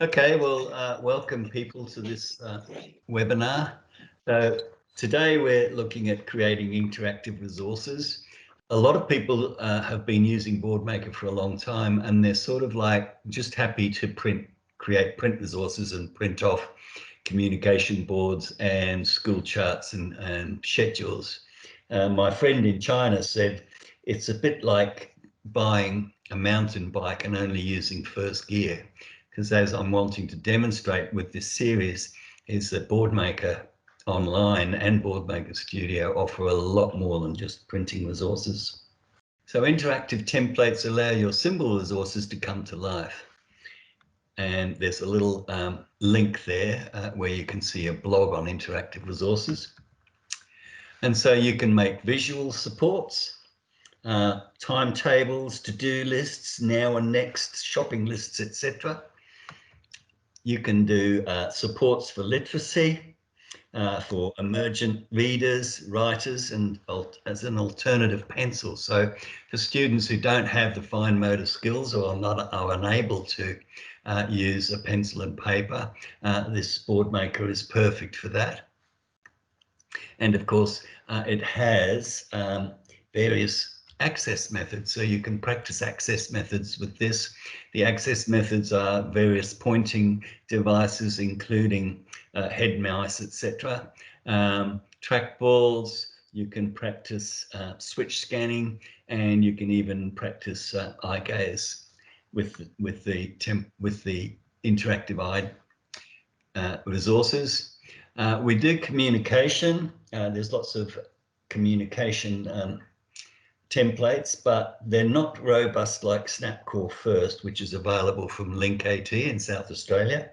Okay, well, welcome people to this webinar. So today we're looking at creating interactive resources. A lot of people have been using Boardmaker for a long time, and they're sort of like just happy to create print resources and print off communication boards and school charts and schedules. My friend in China said it's a bit like buying a mountain bike and only using first gear, because as I'm wanting to demonstrate with this series is that Boardmaker Online and Boardmaker Studio offer a lot more than just printing resources. So interactive templates allow your symbol resources to come to life. And there's a little link there where you can see a blog on interactive resources. And so you can make visual supports, timetables, to-do lists, now and next, shopping lists, etc. You can do supports for literacy, for emergent readers, writers, and as an alternative pencil. So for students who don't have the fine motor skills or are unable to use a pencil and paper, this Boardmaker is perfect for that. And of course, it has various access methods. So you can practice access methods with this. The access methods are various pointing devices, including head mouse, etc. Trackballs, you can practice switch scanning, and you can even practice eye gaze with the interactive eye resources. We do communication. There's lots of communication templates, but they're not robust like Snapcore First, which is available from Link.at in South Australia.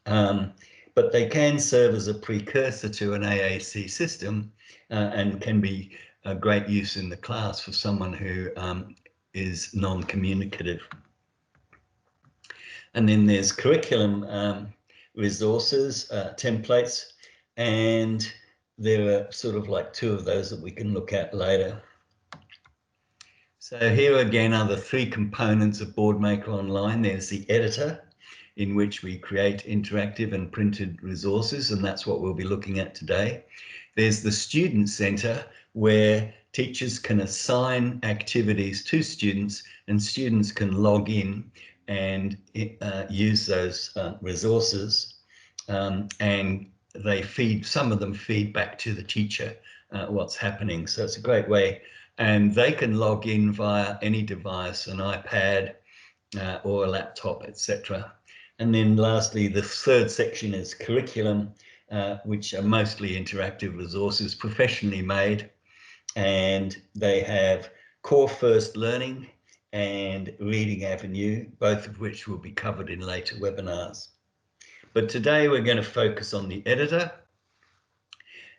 But they can serve as a precursor to an AAC system and can be a great use in the class for someone who is non-communicative. And then there's curriculum resources, templates, and there are sort of like two of those that we can look at later. So here again are the three components of Boardmaker Online. There's the editor, in which we create interactive and printed resources, and that's what we'll be looking at today. There's the Student Center, where teachers can assign activities to students, and students can log in and use those resources, and some of them feed back to the teacher what's happening. So it's a great way, and they can log in via any device, an iPad or a laptop, etc. And then lastly, the third section is curriculum, which are mostly interactive resources, professionally made, and they have Core First Learning and Reading Avenue, both of which will be covered in later webinars. But today we're going to focus on the editor.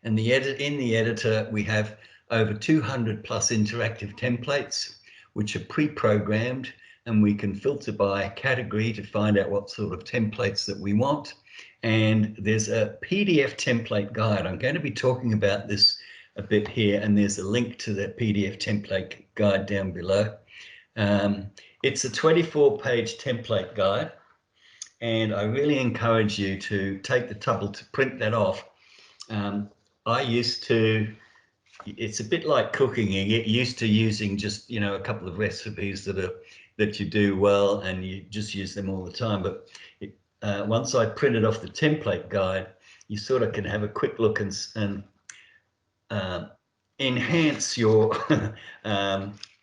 And in the editor, we have over 200 plus interactive templates, which are pre-programmed, and we can filter by category to find out what sort of templates that we want. And there's a PDF template guide. I'm going to be talking about this a bit here, and there's a link to the PDF template guide down below. It's a 24-page template guide, and I really encourage you to take the trouble to print that off. I used to, it's a bit like cooking. You get used to using just, a couple of recipes that you do well, and you just use them all the time. But once I printed off the template guide, you sort of can have a quick look and enhance your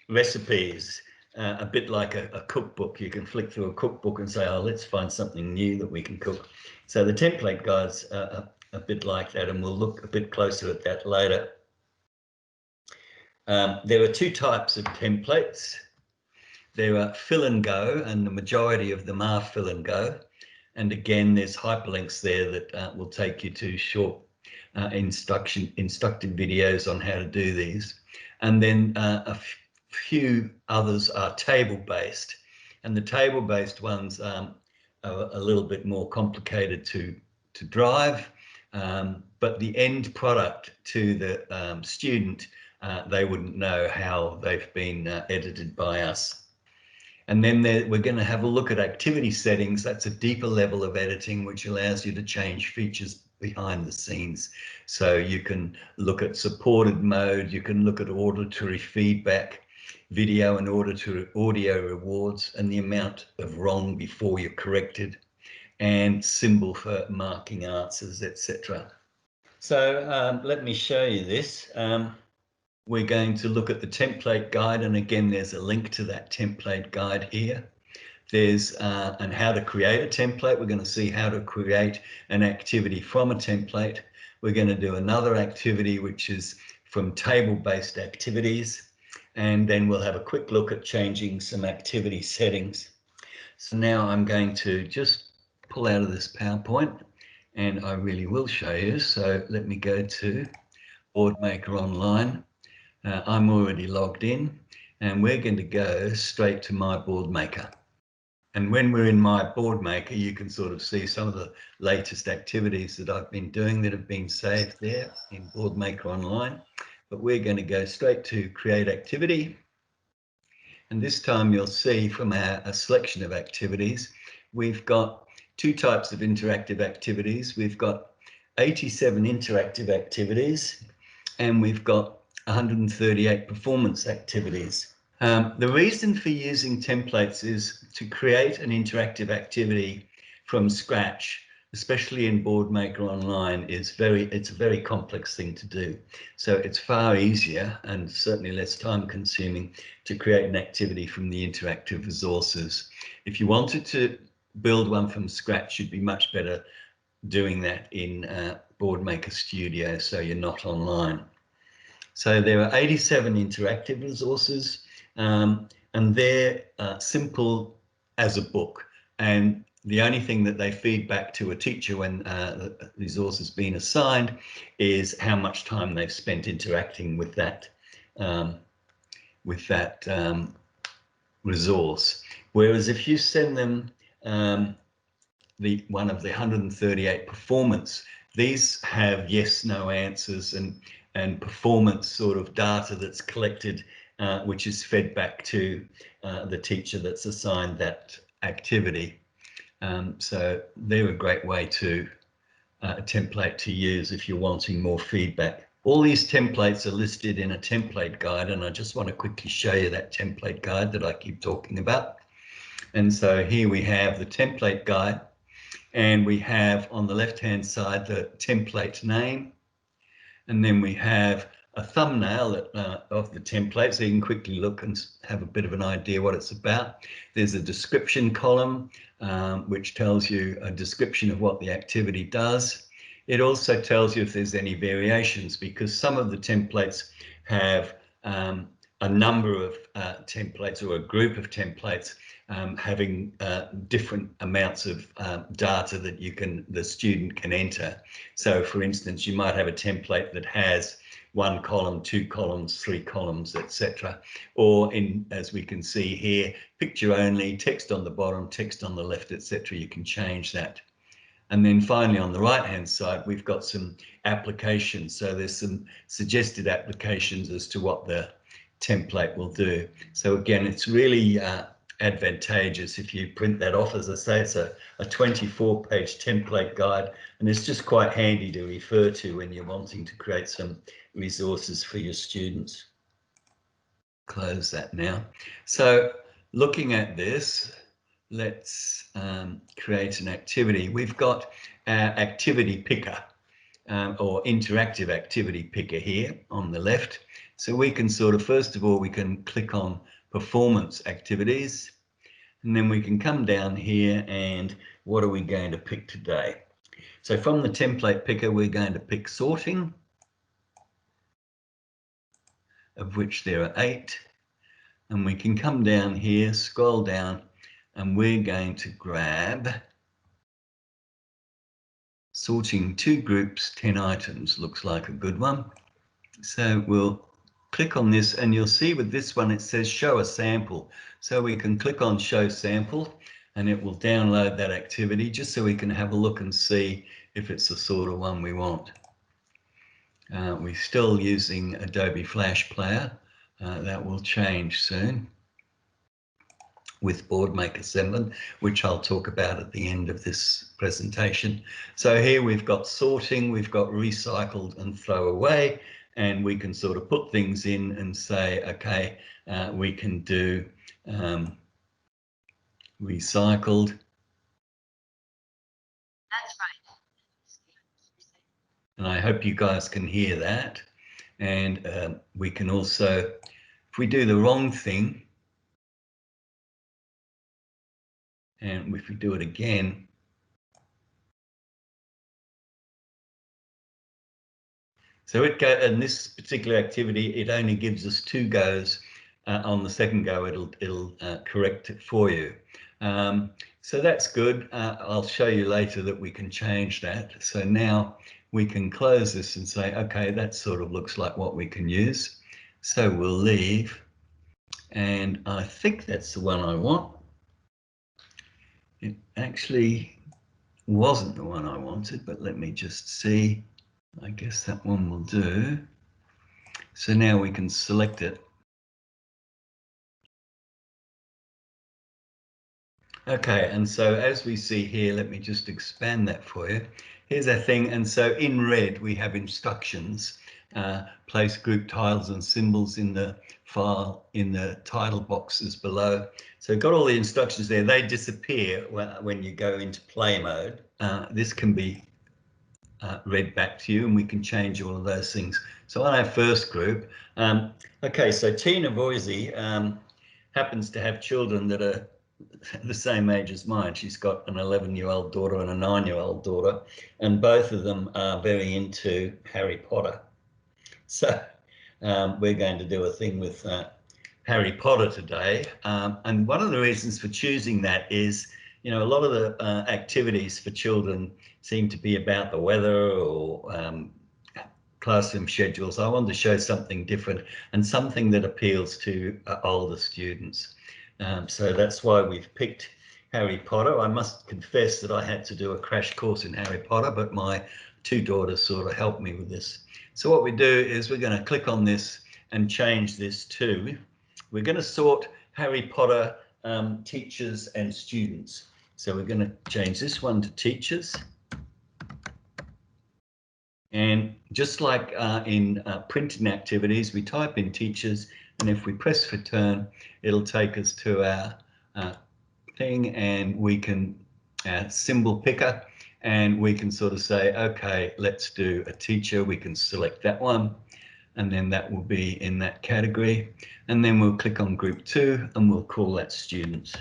recipes. A bit like a cookbook. You can flick through a cookbook and say, oh, let's find something new that we can cook. So the template guide's a bit like that, and we'll look a bit closer at that later. There are two types of templates. There are fill and go, and the majority of them are fill and go. And again, there's hyperlinks there that will take you to short instructive videos on how to do these. And then a few others are table-based, and the table-based ones are a little bit more complicated to drive, but the end product to the student, they wouldn't know how they've been edited by us. And then we're going to have a look at activity settings. That's a deeper level of editing, which allows you to change features behind the scenes. So you can look at supported mode, you can look at auditory feedback, video and audio rewards, and the amount of wrong before you're corrected, and symbol for marking answers, etc. So let me show you this. We're going to look at the template guide, and again there's a link to that template guide here. There's and how to create a template. We're going to see how to create an activity from a template. We're going to do another activity which is from table-based activities, and then we'll have a quick look at changing some activity settings. So now I'm going to just pull out of this PowerPoint, and I really will show you. So let me go to Boardmaker Online. I'm already logged in, and we're going to go straight to my Boardmaker. And when we're in my Boardmaker, you can sort of see some of the latest activities that I've been doing that have been saved there in Boardmaker Online. But we're going to go straight to Create Activity. And this time you'll see from a selection of activities, we've got two types of interactive activities. We've got 87 interactive activities, and we've got 138 performance activities. The reason for using templates is to create an interactive activity from scratch, especially in Boardmaker Online, it's a very complex thing to do. So it's far easier and certainly less time consuming to create an activity from the interactive resources. If you wanted to build one from scratch, you'd be much better doing that in Boardmaker Studio, so you're not online. So there are 87 interactive resources, and they're simple as a book. And the only thing that they feed back to a teacher when the resource has been assigned is how much time they've spent interacting with that resource. Whereas if you send them one of the 138 performance, these have yes, no answers and performance sort of data that's collected, which is fed back to the teacher that's assigned that activity. So they're a great way to a template to use if you're wanting more feedback. All these templates are listed in a template guide, and I just want to quickly show you that template guide that I keep talking about. And so here we have the template guide, and we have on the left hand side the template name, and then we have a thumbnail of the template, so you can quickly look and have a bit of an idea what it's about. There's a description column which tells you a description of what the activity does. It also tells you if there's any variations, because some of the templates have a number of templates or a group of templates having different amounts of data that the student can enter. So for instance, you might have a template that has 1 column, 2 columns, 3 columns, etc. Or as we can see here, picture only, text on the bottom, text on the left, etc. You can change that. And then finally on the right hand side, we've got some applications. So there's some suggested applications as to what the template will do. So again, it's really advantageous if you print that off. As I say, it's a 24-page template guide, and it's just quite handy to refer to when you're wanting to create some resources for your students. Close that now. So looking at this, let's create an activity. We've got our activity picker or interactive activity picker here on the left. So we can sort of, first of all, we can click on performance activities, and then we can come down here and what are we going to pick today? So from the template picker, we're going to pick sorting, of which there are 8. And we can come down here, scroll down, and we're going to grab sorting 2 groups, 10 items. Looks like a good one. So we'll click on this, and you'll see with this one it says show a sample. So we can click on show sample, and it will download that activity just so we can have a look and see if it's the sort of one we want. We're still using Adobe Flash Player. That will change soon. with Boardmaker 7, which I'll talk about at the end of this presentation. So here we've got sorting, we've got recycled and throw away, and we can sort of put things in and say, okay, we can do recycled. That's right. And I hope you guys can hear that. And we can also, if we do the wrong thing, and if we do it again, so in this particular activity, it only gives us 2 goes. On the second go, it'll correct it for you. So that's good. I'll show you later that we can change that. So now we can close this and say, okay, that sort of looks like what we can use. So we'll leave, and I think that's the one I want. It actually wasn't the one I wanted, but let me just see. I guess that one will do. So now we can select it. Okay, and so as we see here, let me just expand that for you. Here's our thing, and so in red we have instructions. Place group tiles and symbols in the file in the title boxes below. So got all the instructions there. They disappear when you go into play mode. This can be read back to you, and we can change all of those things. So on our first group, okay, so Tina Voisey happens to have children that are the same age as mine. She's got an 11-year-old daughter and a 9-year-old daughter, and both of them are very into Harry Potter. So we're going to do a thing with Harry Potter today. And one of the reasons for choosing that is, you know, a lot of the activities for children seem to be about the weather or classroom schedules. I wanted to show something different and something that appeals to older students. So that's why we've picked Harry Potter. I must confess that I had to do a crash course in Harry Potter, but my 2 daughters sort of helped me with this. So what we do is we're going to click on this and change this to, we're going to sort Harry Potter teachers and students. So we're going to change this one to teachers. And just like in printing activities, we type in teachers, and if we press return, it'll take us to our thing, and we can symbol picker, and we can sort of say, okay, let's do a teacher. We can select that one, and then that will be in that category. And then we'll click on group 2, and we'll call that students.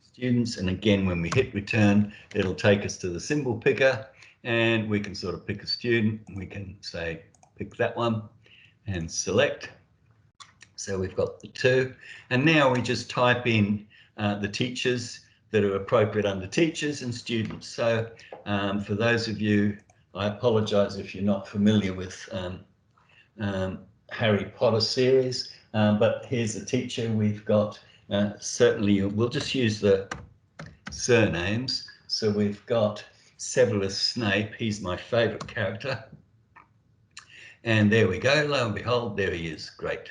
Students, and again, when we hit return, it'll take us to the symbol picker, and we can sort of pick a student. We can say, pick that one and select. So we've got the 2, and now we just type in the teachers that are appropriate under teachers and students. So for those of you, I apologize if you're not familiar with Harry Potter series, but here's a teacher. We've got certainly, we'll just use the surnames. So we've got Severus Snape. He's my favorite character. And there we go. Lo and behold, there he is. Great.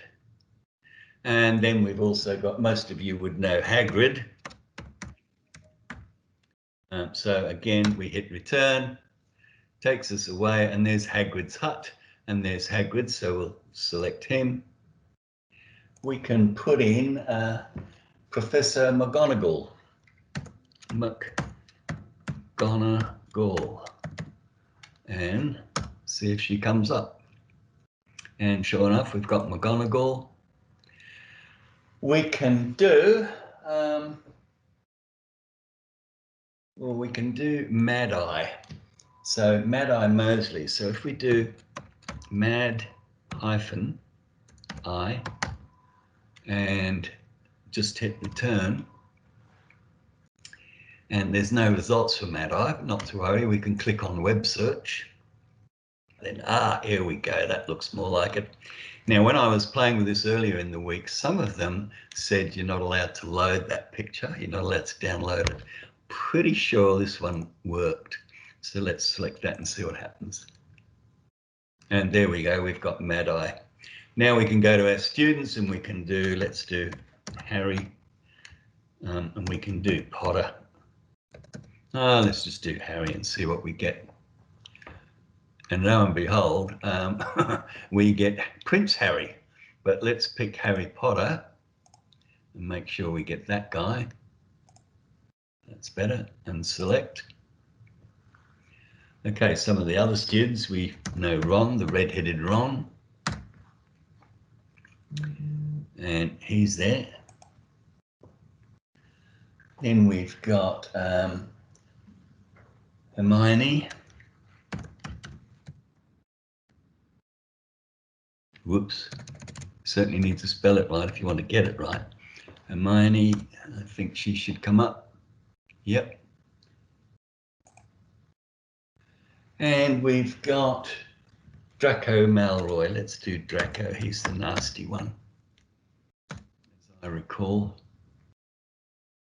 And then we've also got, most of you would know Hagrid. So again, we hit return, takes us away, and there's Hagrid's hut, and there's Hagrid, so we'll select him. We can put in Professor McGonagall. McGonagall, and see if she comes up. And sure enough, we've got McGonagall. We can do, well, we can do Mad Eye. So Mad Eye Mosley. So if we do Mad-I and just hit return, and there's no results for Mad Eye, but not to worry, we can click on web search. Then, here we go, that looks more like it. Now, when I was playing with this earlier in the week, some of them said you're not allowed to load that picture, you're not allowed to download it. Pretty sure this one worked. So let's select that and see what happens. And there we go, we've got Mad Eye. Now we can go to our students and we can do, let's do Harry, and we can do Potter. Let's just do Harry and see what we get. And lo and behold, we get Prince Harry. But let's pick Harry Potter and make sure we get that guy. That's better. And select. Okay, some of the other students, we know Ron, the red-headed Ron. And he's there. Then we've got Hermione. Whoops. Certainly need to spell it right if you want to get it right. Hermione, I think she should come up. Yep. And we've got Draco Malroy. Let's do Draco. He's the nasty one, as I recall.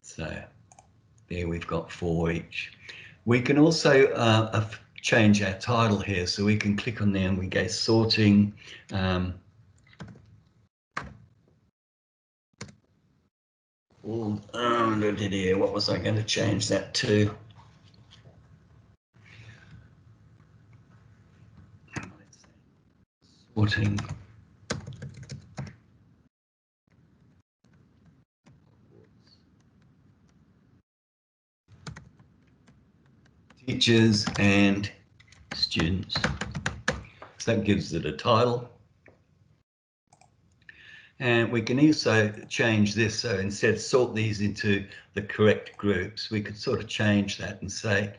So there we've got 4 each. We can also change our title here, so we can click on there and we go sorting. What was I going to change that to? Sorting. Teachers and students. So that gives it a title. And we can also change this, so instead sort these into the correct groups, we could sort of change that and say,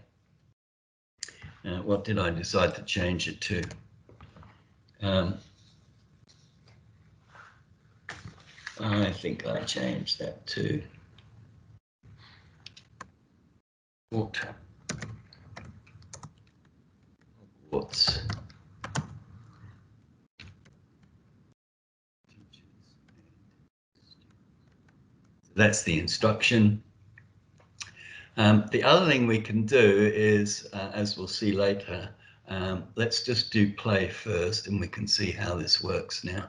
what did I decide to change it to? I think I changed that to what's that's the instruction. The other thing we can do is, as we'll see later, let's just do play first and we can see how this works now.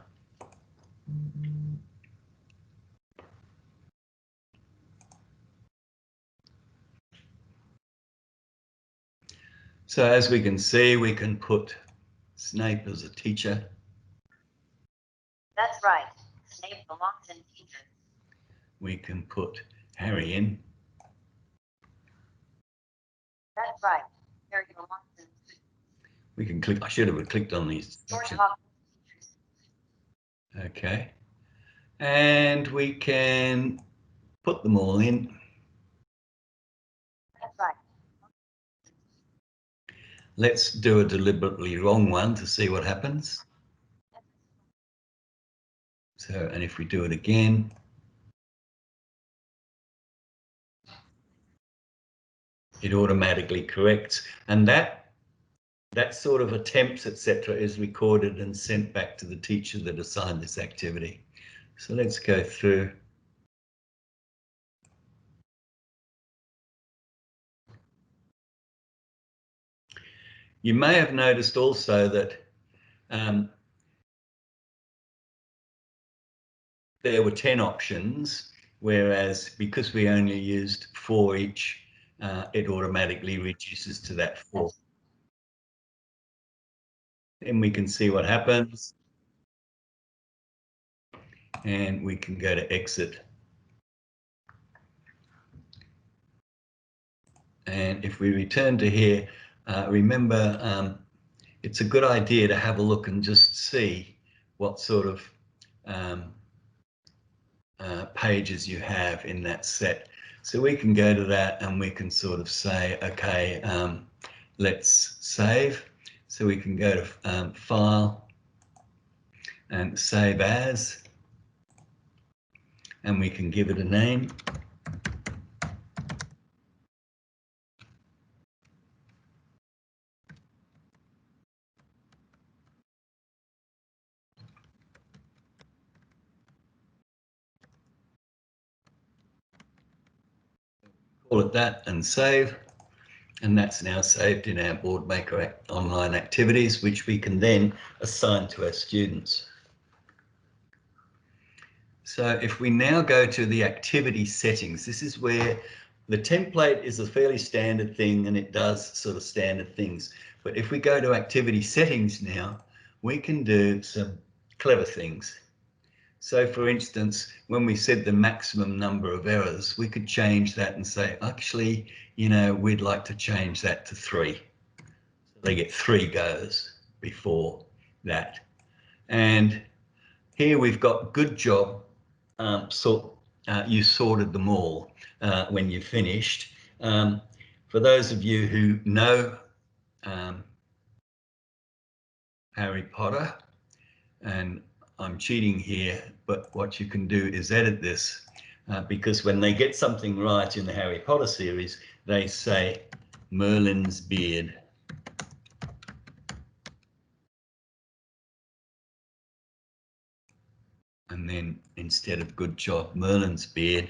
So as we can see, we can put Snape as a teacher. That's right. Snape belongs in teachers. We can put Harry in. That's right. Harry belongs in teachers. We can click, I should have clicked on these. Okay. And we can put them all in. That's right. Let's do a deliberately wrong one to see what happens. So, and if we do it again, it automatically corrects. And that sort of attempts, etc., is recorded and sent back to the teacher that assigned this activity. So let's go through. You may have noticed also that there were 10 options, whereas because we only used 4 each, it automatically reduces to that 4. Then we can see what happens. And we can go to exit. And if we return to here, remember, it's a good idea to have a look and just see what sort of pages you have in that set. So we can go to that and we can sort of say, okay, let's save. So we can go to File and Save As, and we can give it a name. Call it that and save. And that's now saved in our Boardmaker Online activities, which we can then assign to our students. So if we now go to the activity settings, this is where the template is a fairly standard thing and it does sort of standard things. But if we go to activity settings now, we can do some clever things. So for instance, when we said the maximum number of errors, we could change that and say, actually, you know, we'd like to change that to 3. So they get 3 goes before that. And here we've got good job, you sorted them all when you finished. For those of you who know Harry Potter, and I'm cheating here, but what you can do is edit this because when they get something right in the Harry Potter series, they say Merlin's beard. And then instead of good job, Merlin's beard,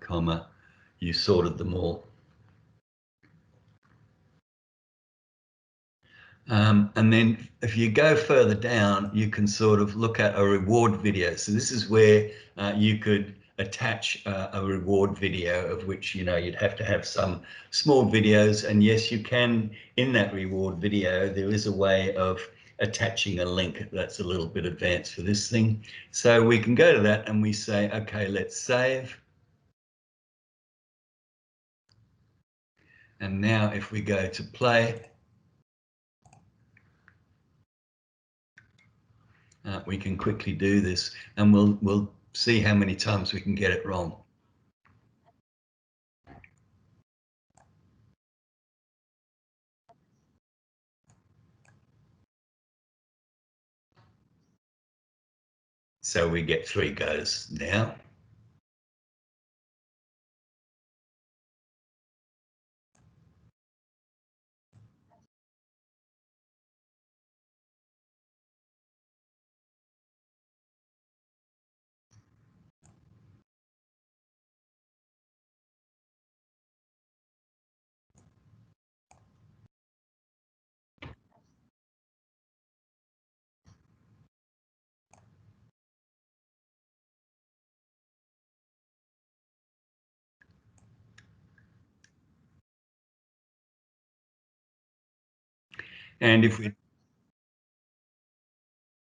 comma, you sorted them all. And then if you go further down, you can sort of look at a reward video. So this is where you could attach a reward video of which, you know, you'd have to have some small videos. And yes, you can, in that reward video, there is a way of attaching a link that's a little bit advanced for this thing. So we can go to that and we say, okay, let's save. And now if we go to play, we can quickly do this and we'll see how many times we can get it wrong. So we get 3 goes now. And if we,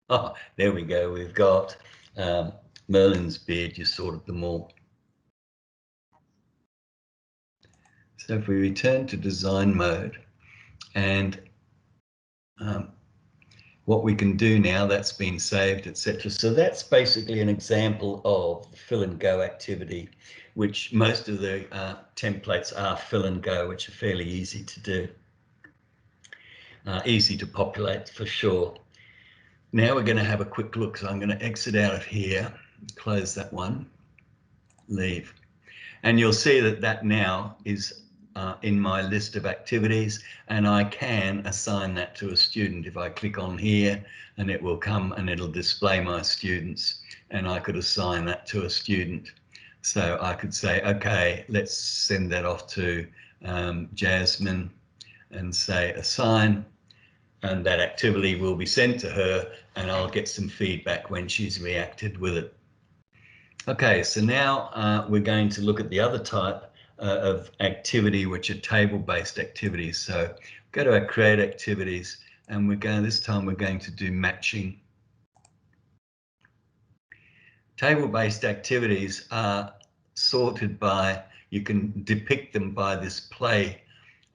oh, there we go, we've got Merlin's beard, you sorted them all. So if we return to design mode and what we can do now, that's been saved, etc. So that's basically an example of the fill and go activity, which most of the templates are fill and go, which are fairly easy to do, easy to populate for sure. Now we're going to have a quick look. So I'm going to exit out of here, close that one, leave. And you'll see that that now is in my list of activities, and I can assign that to a student. If I click on here, and it will come and it'll display my students, and I could assign that to a student. So I could say, okay, let's send that off to Jasmine and say assign, and that activity will be sent to her, and I'll get some feedback when she's reacted with it. Okay, so now we're going to look at the other type of activity, which are table-based activities. So go to our create activities, and this time we're going to do matching. Table-based activities are sorted by, you can depict them by this play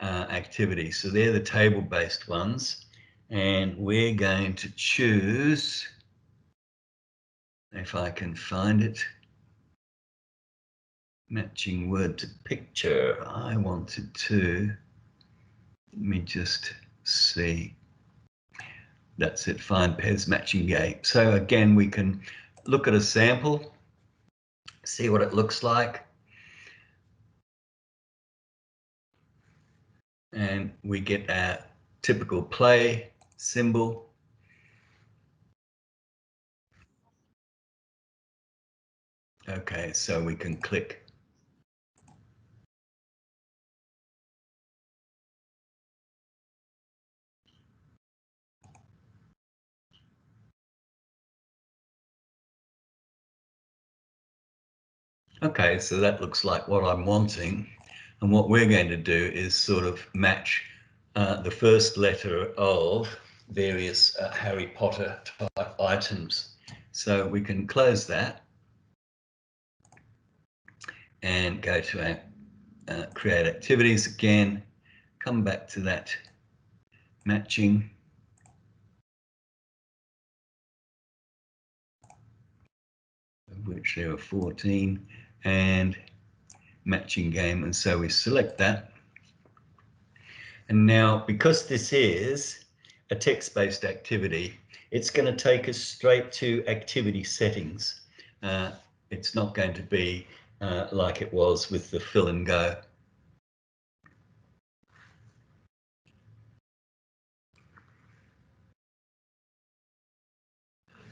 activity. So they're the table-based ones, and we're going to choose, if I can find it, matching word to picture. I wanted to, let me just see. That's it, find pairs matching game. So again, we can look at a sample, see what it looks like. And we get our typical play symbol. Okay, so we can click. Okay, so that looks like what I'm wanting. And what we're going to do is sort of match the first letter of various Harry Potter type items. So we can close that and go to our create activities again, come back to that matching. Of which there are 14, and matching game, and so we select that. And now, because this is a text-based activity, it's going to take us straight to activity settings. It's not going to be like it was with the fill and go.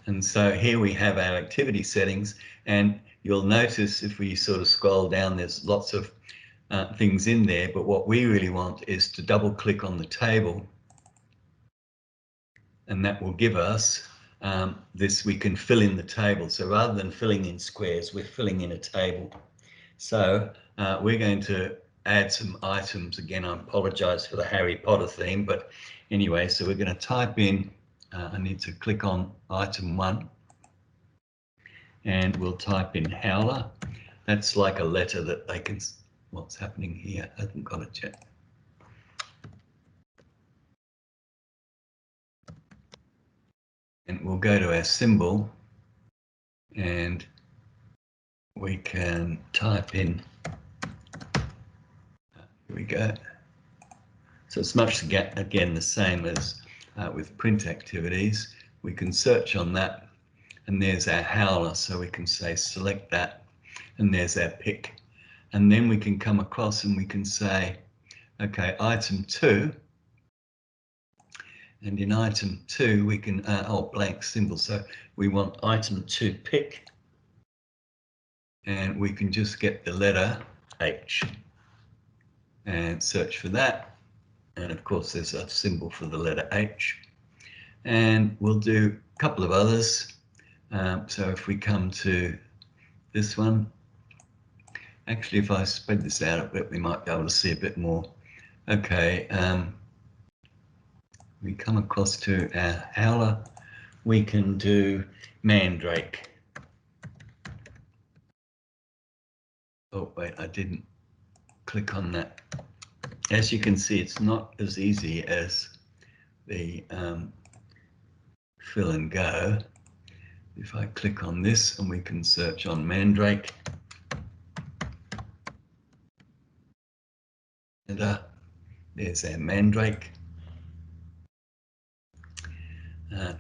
And so here we have our activity settings, and you'll notice if we sort of scroll down, there's lots of things in there, but what we really want is to double click on the table, and that will give us this. We can fill in the table. So rather than filling in squares, we're filling in a table. So we're going to add some items. Again, I apologize for the Harry Potter theme, but anyway, so we're going to type in, I need to click on item 1, and we'll type in howler. That's like a letter that they can, what's happening here? I haven't got it yet. And we'll go to our symbol, and we can type in, here we go. So it's much again the same as with print activities. We can search on that, and there's our howler, so we can say select that, and there's our pick. And then we can come across and we can say, okay, item 2, and in item 2 we can, blank symbol, so we want item 2 pick, and we can just get the letter H and search for that. And of course there's a symbol for the letter H, and we'll do a couple of others. So if we come to this one, actually if I spread this out a bit, we might be able to see a bit more. Okay, we come across to our howler, we can do mandrake. Oh wait, I didn't click on that. As you can see, it's not as easy as the fill and go. If I click on this, and we can search on mandrake, and there's our mandrake.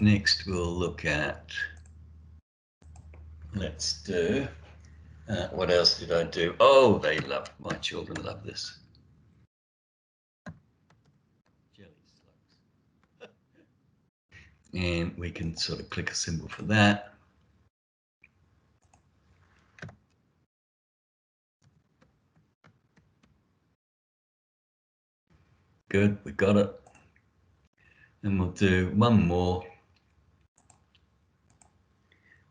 Next we'll look at, let's do, what else did I do? Oh, my children love this. Jelly slugs. And we can sort of click a symbol for that. Good, we got it. And we'll do one more.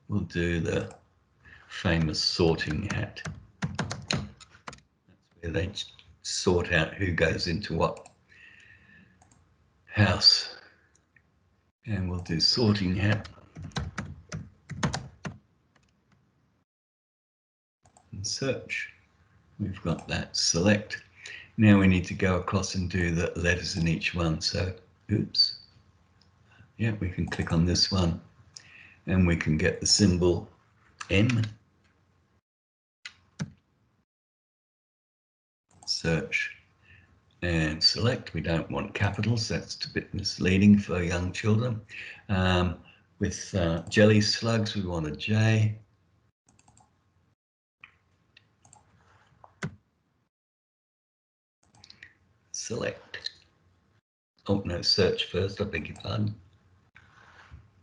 We'll do the famous sorting hat. That's where they sort out who goes into what house. And we'll do sorting hat. And search. We've got that, select. Now we need to go across and do the letters in each one. So, oops. Yeah, we can click on this one, and we can get the symbol M. Search and select. We don't want capitals, that's a bit misleading for young children. With jelly slugs, we want a J. Select. Oh no, search first, I beg your pardon.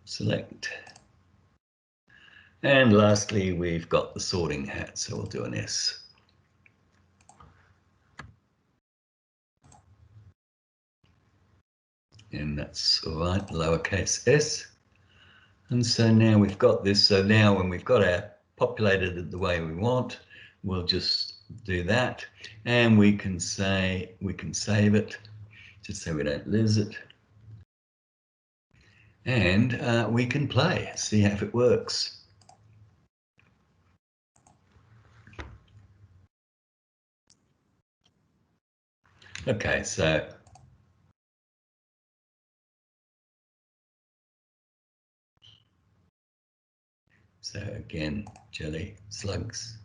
Select. And lastly, we've got the sorting hat, so we'll do an S. And that's all right, lowercase s. And so now we've got this. So now when we've got our populated it the way we want, we'll just do that, and we can save it just so we don't lose it, and we can play, see if it works. Okay, so again, jelly slugs.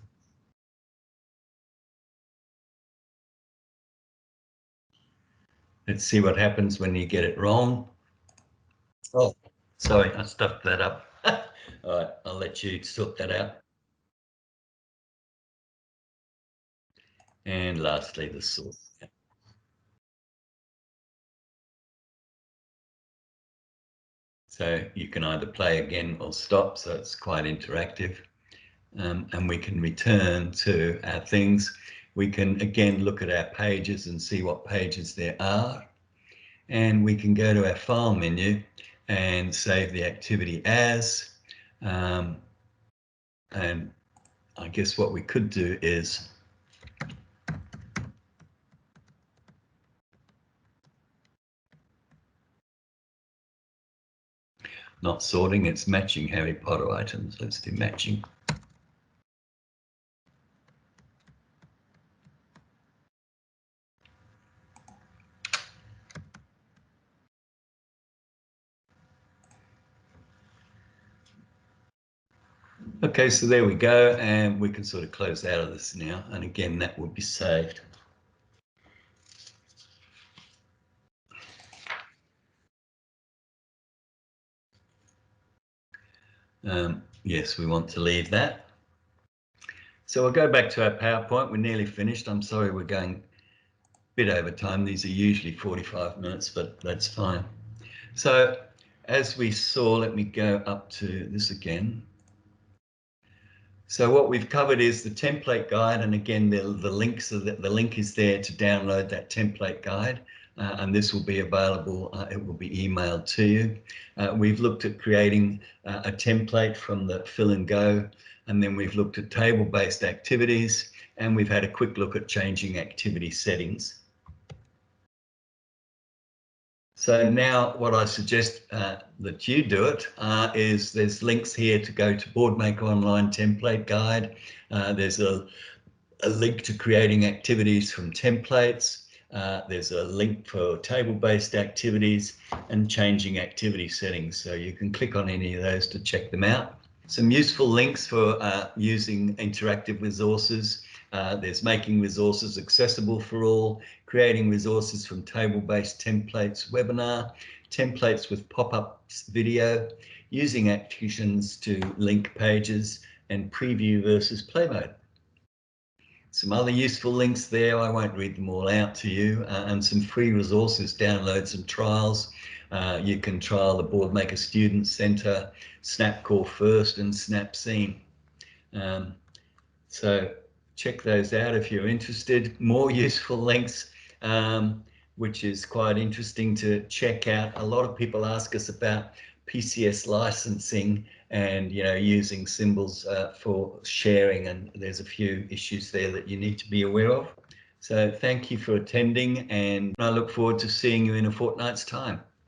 Let's see what happens when you get it wrong. Oh, sorry, I stuffed that up. All right, I'll let you sort that out. And lastly, the sort. So you can either play again or stop, so it's quite interactive. And we can return to our things. We can again look at our pages and see what pages there are. And we can go to our file menu and save the activity as. And I guess what we could do is not sorting, it's matching Harry Potter items. Let's do matching. Okay, so there we go, and we can sort of close out of this now, and again that will be saved. Yes, we want to leave that. So we'll go back to our PowerPoint. We're nearly finished. I'm sorry we're going a bit over time. These are usually 45 minutes, but that's fine. So as we saw, let me go up to this again. So what we've covered is the template guide, and again the links are the link is there to download that template guide, and this will be available. It will be emailed to you. We've looked at creating a template from the fill and go, and then we've looked at table-based activities, and we've had a quick look at changing activity settings. So now what I suggest that you do it is there's links here to go to Boardmaker Online template guide. There's a link to creating activities from templates. There's a link for table-based activities and changing activity settings. So you can click on any of those to check them out. Some useful links for using interactive resources. There's making resources accessible for all, creating resources from table-based templates webinar, templates with pop-ups video, using actions to link pages, and preview versus play mode. Some other useful links there, I won't read them all out to you, and some free resources, downloads and trials. You can trial the Boardmaker Student Centre, Snapcore First and Snapscene. So check those out if you're interested. More useful links, which is quite interesting to check out. A lot of people ask us about PCS licensing and using symbols for sharing, and there's a few issues there that you need to be aware of. So thank you for attending, and I look forward to seeing you in a fortnight's time.